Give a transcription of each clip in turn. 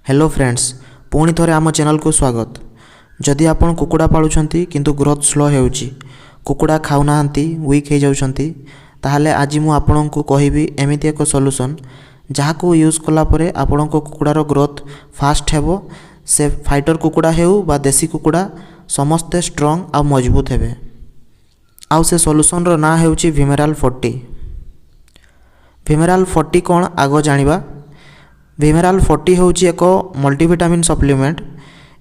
Hello friends, पुणी थोड़े आम चैनल को स्वागत। जदि आपण कुकुड़ा पालुछंती किंतु ग्रोथ स्लो हेउची, कुकुड़ा खाउना वीक हो जाउछंती, ताहले आज मु आपनको कहिबी एमिति एक सॉल्यूशन जहाको यूज कला परे आपनको कुकुड़ार ग्रोथ फास्ट हेबो। से फाइटर कुकुड़ा हेउ बा देसी कुकुड़ा समस्ते स्ट्रॉन्ग आ मजबूत हेबे। आउ से सॉल्यूशन रो ना हेउची विमेराल 40। विमेराल 40 कोन आगो जानिबा। विमेराल 40 होची एक मल्टीविटामिन सप्लीमेंट।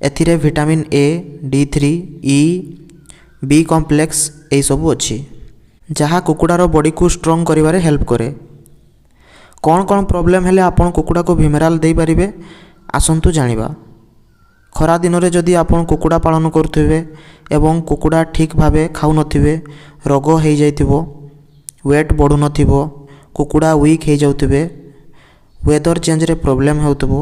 एथिरे vitamin A, D3, E, B complex ए सबु अच्छी जहाँ कुकुड़ार बॉडी को स्ट्रॉन्ग करिवारे हेल्प करे। कौन कौन प्रॉब्लम हेले आपण कुकुड़ा को विमेराल दे पारिबे आसंतु जानिबा। खरा दिन रे जदि आपण कुकुड़ा पालन करथुबे एवं कुकुड़ा ठीक भाबे खाउ नथिबे, रोग हो जाइथिबो, वेट बढ़ु नथिबो, कुकुड़ा वीक हो जाउथिबे, वेदर चेंज रे प्रॉब्लम होउथबो,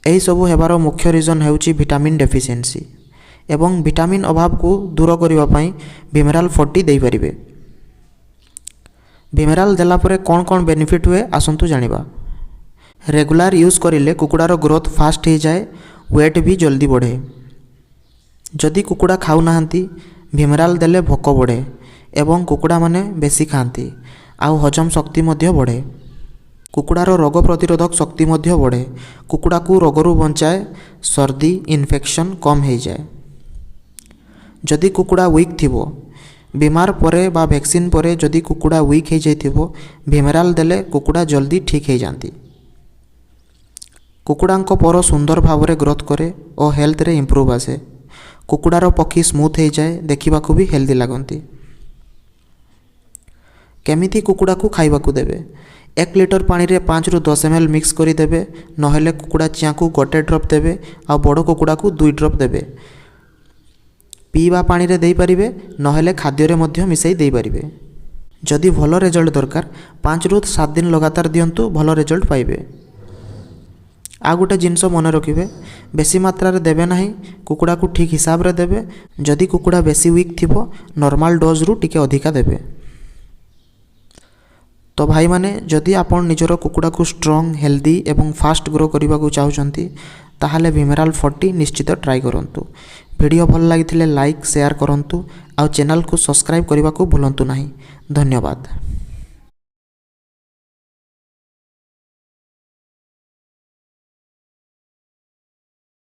एही सबु हेबार मुख्य रीजन हेउची विटामिन डेफिशिएंसी एवं विटामिन अभाव को दूर करिवा पई विमेराल 40 देई परिबे। विमेराल देला परे कोन कोन बेनिफिट हुए आसंतु जानिबा। रेगुलर यूज करिले कुकुड़ार ग्रोथ फास्ट हो जाए, वेट भी जल्दी बढ़े। जदि कुकुड़ा खाउ नाहंती विमेराल देले भोक बढ़े एवं कुकुड़ा माने बेसी खांती आउ हजम शक्ति मध्य बढ़े। कुकुड़ार रोग प्रतिरोधक शक्ति मध्य बढ़े। कुकुड़ा को रोगरू बंचाए, सर्दी इन्फेक्शन कम हो जाए। जदि कुकुड़ा वीक थिबो, बीमार परे बा वैक्सीन परे जदि कुकुड़ा वीक हो जाइथिबो, विमेराल देले कुकुड़ा जल्दी ठीक हो जाती। कुकुड़ांको पर सुंदर भावरे ग्रोथ करे और हेल्थ रे इंप्रूव आसे। कुकुड़ार पक्षी स्मूथ हो जाए, देखा भी हेल्दी लगती। केमिति कुकुड़ा को खाइबा को देबे। 1 लीटर पानी रे 5 ରୁ 10 ml मिक्स करी देबे, नहेले कुकुड़ा चिया को 1 ड्रप देबे आ बड़ कुकुड़ा को 2 ड्रप देबे। पीवा पानी रे देई परिबे, नहेले खाद्य रे मध्य मिसई देई परिबे। जदि भलो रिजल्ट दरकार 5 ରୁ 7 दिन लगातार दियंतु, भलो रिजल्ट पाइबे। आ गोटे जिनस मन रखिबे, बेसी मात्रा रे देबे नाही, कुकुड़ा को ठीक हिसाब रे देबे। जदि कुकुड़ा बेसी वीक थिबो, नॉर्मल डोज रु टिके अधिका देबे। तो भाई माने जदि आपण निजर कुकुड़ा को स्ट्रॉन्ग, हेल्दी एवं फास्ट ग्रो करने को चाहते ताहले विमेराल 40 निश्चित ट्राई करंतु। वीडियो भल लगी लाइक शेयर करंतु, आउ चैनल को सब्सक्राइब करने को भूलंतु नहीं। धन्यवाद।